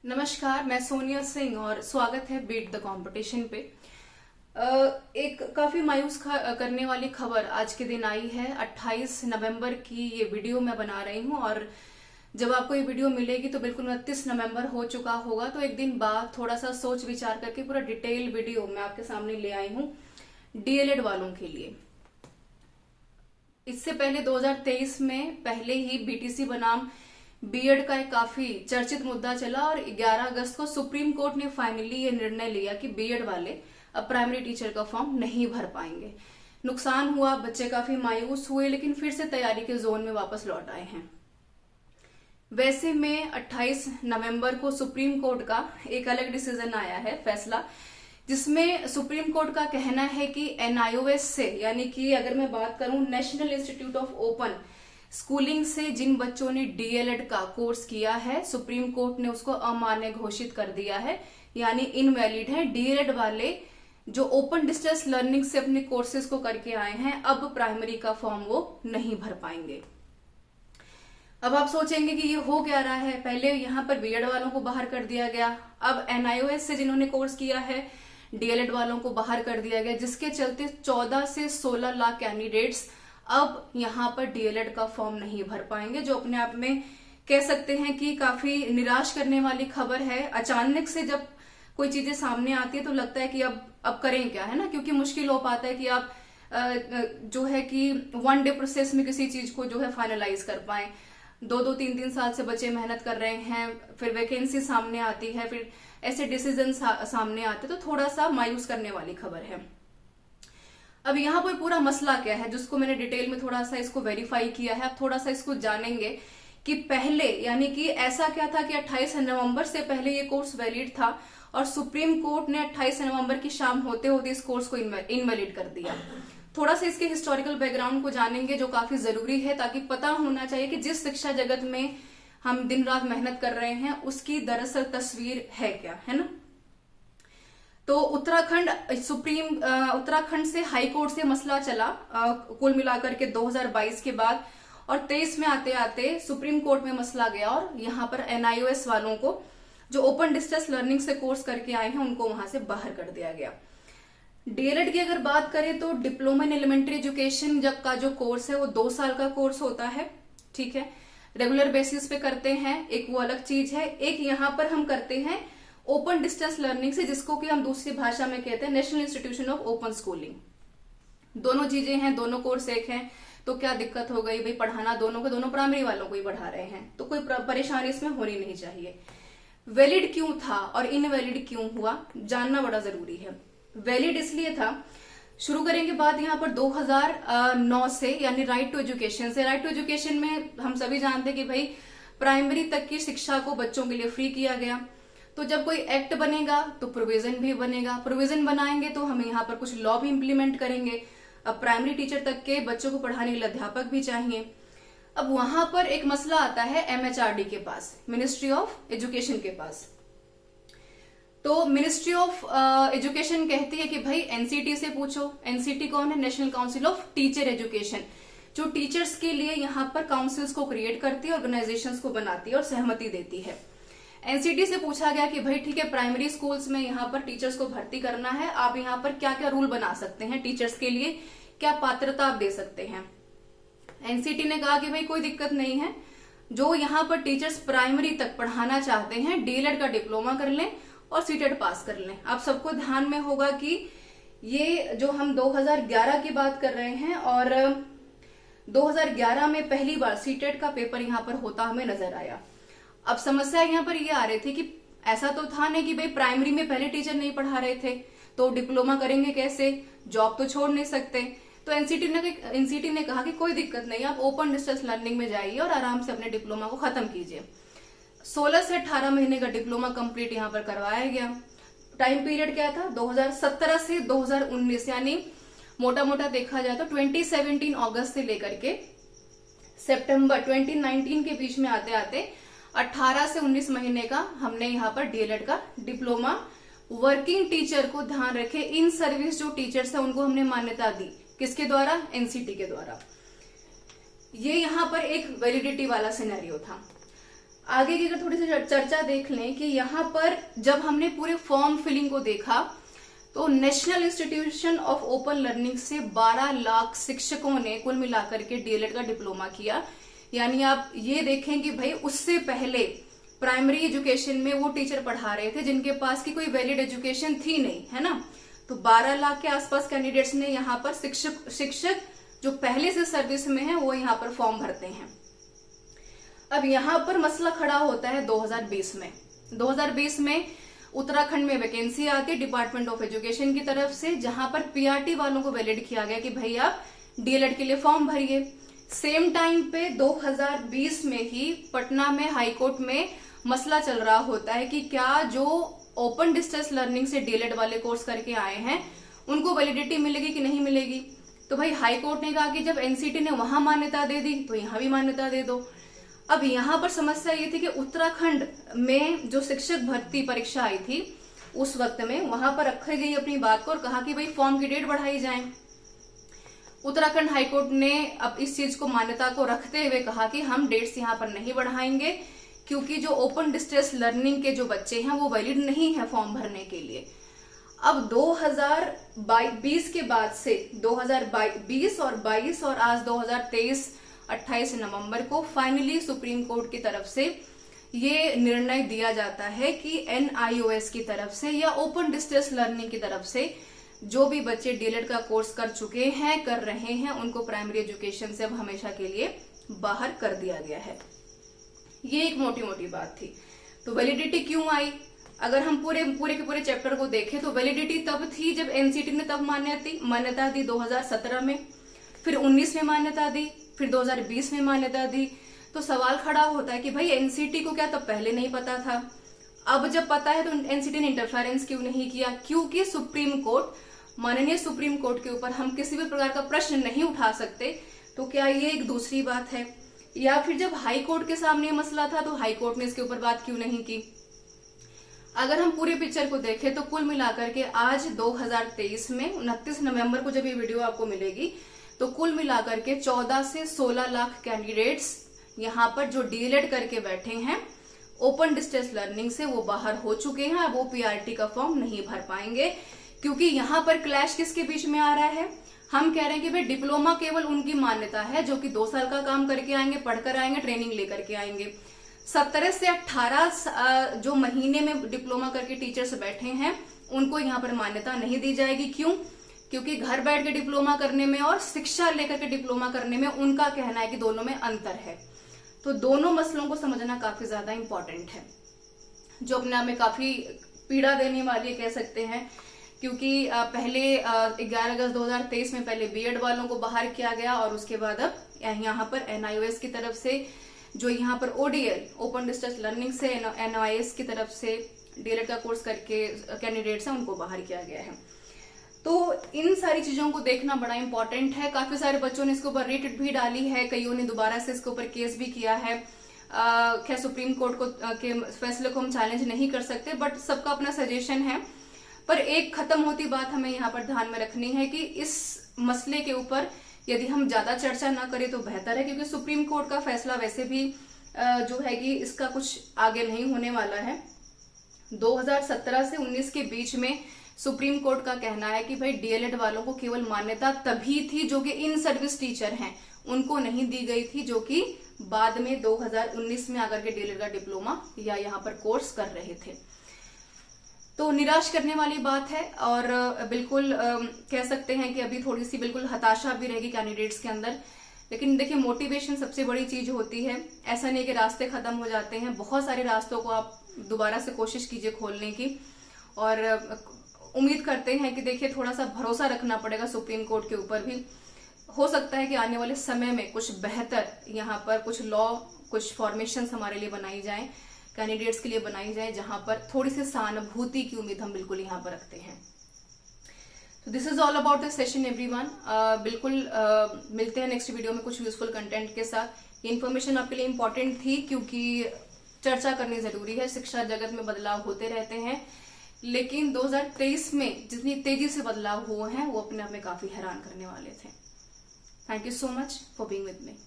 नमस्कार, मैं सोनिया सिंह और स्वागत है बीट द कंपटीशन पे। एक काफी मायूस करने वाली खबर आज के दिन आई है। 28 नवंबर की ये वीडियो मैं बना रही हूँ और जब आपको ये वीडियो मिलेगी तो बिल्कुल 29 नवंबर हो चुका होगा। तो एक दिन बाद थोड़ा सा सोच विचार करके पूरा डिटेल वीडियो मैं आपके सामने ले आई हूँ डीएलएड वालों के लिए। इससे पहले 2023 में पहले ही बीटीसी बनाम बीएड का एक काफी चर्चित मुद्दा चला और 11 अगस्त को सुप्रीम कोर्ट ने फाइनली ये निर्णय लिया कि बीएड वाले अब प्राइमरी टीचर का फॉर्म नहीं भर पाएंगे। नुकसान हुआ, बच्चे काफी मायूस हुए, लेकिन फिर से तैयारी के जोन में वापस लौट आए हैं। वैसे में 28 नवंबर को सुप्रीम कोर्ट का एक अलग डिसीजन आया है, फैसला, जिसमें सुप्रीम कोर्ट का कहना है कि एनआईओएस से, यानी कि अगर मैं बात करूं national institute of open schooling से जिन बच्चों ने डीएलएड का कोर्स किया है, सुप्रीम कोर्ट ने उसको अमान्य घोषित कर दिया है, यानी इनवैलिड है। डीएलएड वाले जो ओपन डिस्टेंस लर्निंग से अपने कोर्सेज को करके आए हैं, अब प्राइमरी का फॉर्म वो नहीं भर पाएंगे। अब आप सोचेंगे कि ये हो क्या रहा है, पहले यहाँ पर बीएड वालों को बाहर कर दिया गया, अब एनआईओएस से जिन्होंने कोर्स किया है डीएलएड वालों को बाहर कर दिया गया, जिसके चलते 14 से 16 लाख कैंडिडेट्स अब यहाँ पर डीएलएड का फॉर्म नहीं भर पाएंगे, जो अपने आप में कह सकते हैं कि काफी निराश करने वाली खबर है। अचानक से जब कोई चीजें सामने आती है तो लगता है कि अब करें क्या, है ना, क्योंकि मुश्किल हो पाता है कि आप जो है कि वन डे प्रोसेस में किसी चीज को जो है फाइनलाइज कर पाए। 2-2, 3-3 साल से बच्चे मेहनत कर रहे हैं, फिर वैकेंसी सामने आती है, फिर ऐसे डिसीजन सामने आते, तो थोड़ा सा मायूस करने वाली खबर है। अब यहाँ पर पूरा मसला क्या है, जिसको मैंने डिटेल में थोड़ा सा इसको वेरीफाई किया है। अब थोड़ा सा इसको जानेंगे कि पहले, यानी कि ऐसा क्या था कि 28 नवंबर से पहले ये कोर्स वैलिड था और सुप्रीम कोर्ट ने 28 नवंबर की शाम होते होते इस कोर्स को इनवैलिड कर दिया। थोड़ा सा इसके हिस्टोरिकल बैकग्राउंड को जानेंगे, जो काफी जरूरी है, ताकि पता होना चाहिए कि जिस शिक्षा जगत में हम दिन रात मेहनत कर रहे हैं उसकी दरअसल तस्वीर है क्या, है ना। तो उत्तराखंड से हाई कोर्ट से मसला चला कुल मिलाकर के 2022 के बाद, और 23 में आते आते सुप्रीम कोर्ट में मसला गया और यहाँ पर एनआईओएस वालों को जो ओपन डिस्टेंस लर्निंग से कोर्स करके आए हैं उनको वहां से बाहर कर दिया गया। डीएलएड की अगर बात करें तो डिप्लोमा इन एलिमेंट्री एजुकेशन जब का जो कोर्स है वो 2 साल का कोर्स होता है, ठीक है, रेगुलर बेसिस पे करते हैं, एक वो अलग चीज है। एक यहाँ पर हम करते हैं ओपन डिस्टेंस लर्निंग से, जिसको कि हम दूसरी भाषा में कहते हैं national institution of open schooling. दोनों चीजें हैं, दोनों कोर्स एक हैं, तो क्या दिक्कत हो गई भाई, पढ़ाना दोनों को, दोनों प्राइमरी वालों को ही पढ़ा रहे हैं, तो कोई परेशानी इसमें होनी नहीं चाहिए। वैलिड क्यों था और इनवैलिड क्यों हुआ, जानना बड़ा जरूरी है। वैलिड इसलिए था, शुरू करेंगे बात यहाँ पर 2009 से, यानी राइट टू एजुकेशन से। राइट टू एजुकेशन में हम सभी जानते हैं कि भाई प्राइमरी तक की शिक्षा को बच्चों के लिए फ्री किया गया। तो जब कोई एक्ट बनेगा तो प्रोविजन भी बनेगा, प्रोविजन बनाएंगे तो हम यहाँ पर कुछ लॉ भी इंप्लीमेंट करेंगे। अब प्राइमरी टीचर तक के बच्चों को पढ़ाने के लिए अध्यापक भी चाहिए। अब वहां पर एक मसला आता है एमएचआरडी के पास, मिनिस्ट्री ऑफ एजुकेशन के पास। तो मिनिस्ट्री ऑफ एजुकेशन कहती है कि भाई एनसीटी से पूछो। एनसीटी कौन है? National council of teacher education, जो टीचर्स के लिए यहाँ पर काउंसिल्स को क्रिएट करती है, ऑर्गेनाइजेशंस को बनाती है और सहमति देती है। एनसीटी से पूछा गया कि भाई ठीक है, प्राइमरी स्कूल्स में यहाँ पर टीचर्स को भर्ती करना है, आप यहाँ पर क्या क्या रूल बना सकते हैं टीचर्स के लिए, क्या पात्रता आप दे सकते हैं। एनसीटी ने कहा कि भाई कोई दिक्कत नहीं है, जो यहाँ पर टीचर्स प्राइमरी तक पढ़ाना चाहते हैं डीएलएड का डिप्लोमा कर लें और सीटेट पास कर लें। आप सबको ध्यान में होगा कि ये जो हम 2011 की बात कर रहे हैं और 2011 में पहली बार सीटेट का पेपर यहाँ पर होता हमें नजर आया। अब समस्या यहाँ पर ये आ रही थी कि ऐसा तो था नहीं कि भाई प्राइमरी में पहले टीचर नहीं पढ़ा रहे थे तो डिप्लोमा करेंगे कैसे, जॉब तो छोड़ नहीं सकते। तो एनसीटी ने कहा कि कोई दिक्कत नहीं, आप ओपन डिस्टेंस लर्निंग में जाइए और आराम से अपने डिप्लोमा को खत्म कीजिए। 16 से 18 महीने का डिप्लोमा कंप्लीट यहाँ पर करवाया गया। टाइम पीरियड क्या था? 2017 से 2019, यानी मोटा मोटा देखा जाए तो 2017 अगस्त से लेकर के सितंबर 2019 के बीच में आते आते 18 से 19 महीने का हमने यहाँ पर डीएलएड का डिप्लोमा वर्किंग टीचर को ध्यान रखे, इन सर्विस जो टीचर्स है उनको हमने मान्यता दी। किसके द्वारा? एनसीटी के द्वारा। ये यहाँ पर एक वैलिडिटी वाला सिनेरियो था। आगे की अगर थोड़ी सी चर्चा देख लें कि यहाँ पर जब हमने पूरे फॉर्म फिलिंग को देखा तो national institution of open learning से 12 लाख शिक्षकों ने कुल मिलाकर के डीएलएड का डिप्लोमा किया। यानी आप ये देखें कि भाई उससे पहले प्राइमरी एजुकेशन में वो टीचर पढ़ा रहे थे जिनके पास की कोई वैलिड एजुकेशन थी नहीं, है ना। तो 12 लाख के आसपास कैंडिडेट्स ने यहाँ पर शिक्षक जो पहले से सर्विस में है वो यहाँ पर फॉर्म भरते हैं। अब यहाँ पर मसला खड़ा होता है 2020 में। 2020 में उत्तराखंड में वैकेंसी आती है डिपार्टमेंट ऑफ एजुकेशन की तरफ से, जहां पर पीआरटी वालों को वैलिड किया गया कि भाई आप डीएलएड के लिए फॉर्म भरिए। सेम टाइम पे 2020 में ही पटना में हाईकोर्ट में मसला चल रहा होता है कि क्या जो ओपन डिस्टेंस लर्निंग से डीएलएड वाले कोर्स करके आए हैं उनको वैलिडिटी मिलेगी कि नहीं मिलेगी। तो भाई हाईकोर्ट ने कहा कि जब एनसीटी ने वहां मान्यता दे दी तो यहां भी मान्यता दे दो। अब यहाँ पर समस्या ये थी कि उत्तराखंड में जो शिक्षक भर्ती परीक्षा आई थी उस वक्त में वहां पर रखी गई अपनी बात को और कहा कि भाई फॉर्म की डेट बढ़ाई जाए। उत्तराखंड हाईकोर्ट ने अब इस चीज को मान्यता को रखते हुए कहा कि हम डेट्स यहाँ पर नहीं बढ़ाएंगे क्योंकि जो ओपन डिस्टेंस लर्निंग के जो बच्चे हैं वो वैलिड नहीं है फॉर्म भरने के लिए। अब 2020 के बाद से 2020 और 22 और आज 2023 28 नवंबर को फाइनली सुप्रीम कोर्ट की तरफ से ये निर्णय दिया जाता है कि एनआईओएस की तरफ से या ओपन डिस्टेंस लर्निंग की तरफ से जो भी बच्चे डीएलएड का कोर्स कर चुके हैं, कर रहे हैं, उनको प्राइमरी एजुकेशन से अब हमेशा के लिए बाहर कर दिया गया है। ये एक मोटी मोटी बात थी। तो वैलिडिटी क्यों आई? अगर हम पूरे के पूरे चैप्टर को देखें तो वैलिडिटी तब थी जब एनसीटी ने तब मान्यता दी 2017 में, फिर 19 में मान्यता दी, फिर 2020 में मान्यता दी। तो सवाल खड़ा होता है कि भाई एनसीटी को क्या तब पहले नहीं पता था? अब जब पता है तो एनसीटी ने इंटरफेरेंस क्यों नहीं किया? क्योंकि सुप्रीम कोर्ट, माननीय सुप्रीम कोर्ट के ऊपर हम किसी भी प्रकार का प्रश्न नहीं उठा सकते। तो क्या ये एक दूसरी बात है? या फिर जब हाई कोर्ट के सामने मसला था तो हाई कोर्ट ने इसके ऊपर बात क्यों नहीं की? अगर हम पूरे पिक्चर को देखें तो कुल मिलाकर के आज 2023 में 29 नवंबर को जब ये वीडियो आपको मिलेगी तो कुल मिलाकर के 14 से 16 लाख कैंडिडेट्स यहाँ पर जो डीएलएड करके बैठे हैं ओपन डिस्टेंस लर्निंग से वो बाहर हो चुके हैं। वो पीआरटी का फॉर्म नहीं भर पाएंगे क्योंकि यहाँ पर क्लैश किसके बीच में आ रहा है? हम कह रहे हैं कि भाई डिप्लोमा केवल उनकी मान्यता है जो कि 2 साल का काम करके आएंगे, पढ़कर आएंगे, ट्रेनिंग लेकर के आएंगे। 17 से 18 जो महीने में डिप्लोमा करके टीचर्स बैठे हैं उनको यहाँ पर मान्यता नहीं दी जाएगी। क्यों? क्योंकि घर बैठ के डिप्लोमा करने में और शिक्षा लेकर के डिप्लोमा करने में उनका कहना है कि दोनों में अंतर है। तो दोनों मसलों को समझना काफी ज्यादा इंपॉर्टेंट है, जो अपने आप में काफी पीड़ा देने वाली कह सकते हैं। क्योंकि पहले 11 अगस्त 2023 में पहले बीएड वालों को बाहर किया गया और उसके बाद अब यहाँ पर एनआईओएस की तरफ से जो यहाँ पर ओडीएल ओपन डिस्टेंस लर्निंग से एनआईएस की तरफ से डीएलएड का कोर्स करके कैंडिडेट्स हैं उनको बाहर किया गया है। तो इन सारी चीजों को देखना बड़ा इंपॉर्टेंट है। काफी सारे बच्चों ने इसके ऊपर रिट भी डाली है, कईयों ने दोबारा से इसके ऊपर केस भी किया है। खैर सुप्रीम कोर्ट के फैसले को हम चैलेंज नहीं कर सकते, बट सबका अपना सजेशन है। पर एक खत्म होती बात हमें यहाँ पर ध्यान में रखनी है कि इस मसले के ऊपर यदि हम ज्यादा चर्चा ना करें तो बेहतर है, क्योंकि सुप्रीम कोर्ट का फैसला वैसे भी जो है कि इसका कुछ आगे नहीं होने वाला है। 2017 से 19 के बीच में सुप्रीम कोर्ट का कहना है कि भाई डीएलएड वालों को केवल मान्यता तभी थी जो कि इन सर्विस टीचर हैं, उनको नहीं दी गई थी जो कि बाद में 2019 में आकर के डीएलएड का डिप्लोमा या यहाँ पर कोर्स कर रहे थे। तो निराश करने वाली बात है और बिल्कुल कह सकते हैं कि अभी थोड़ी सी बिल्कुल हताशा भी रहेगी कैंडिडेट्स के अंदर। लेकिन देखिए मोटिवेशन सबसे बड़ी चीज होती है। ऐसा नहीं कि रास्ते खत्म हो जाते हैं, बहुत सारे रास्तों को आप दोबारा से कोशिश कीजिए खोलने की। और उम्मीद करते हैं कि देखिए थोड़ा सा भरोसा रखना पड़ेगा सुप्रीम कोर्ट के ऊपर भी। हो सकता है कि आने वाले समय में कुछ बेहतर यहाँ पर कुछ लॉ, कुछ फॉर्मेशन हमारे लिए बनाई जाए, कैंडिडेट्स के लिए बनाई जाए, जहां पर थोड़ी सी सहानुभूति की उम्मीद हम बिल्कुल यहाँ पर रखते हैं। तो this is all about this session everyone. बिल्कुल मिलते हैं नेक्स्ट वीडियो में कुछ यूजफुल कंटेंट के साथ। ये इन्फॉर्मेशन आपके लिए इंपॉर्टेंट थी क्योंकि चर्चा करनी जरूरी है। शिक्षा जगत में बदलाव होते रहते हैं, लेकिन 2023 में जितनी तेजी से बदलाव हुए हैं वो अपने आप में काफी हैरान करने वाले थे। Thank you so much for being with me.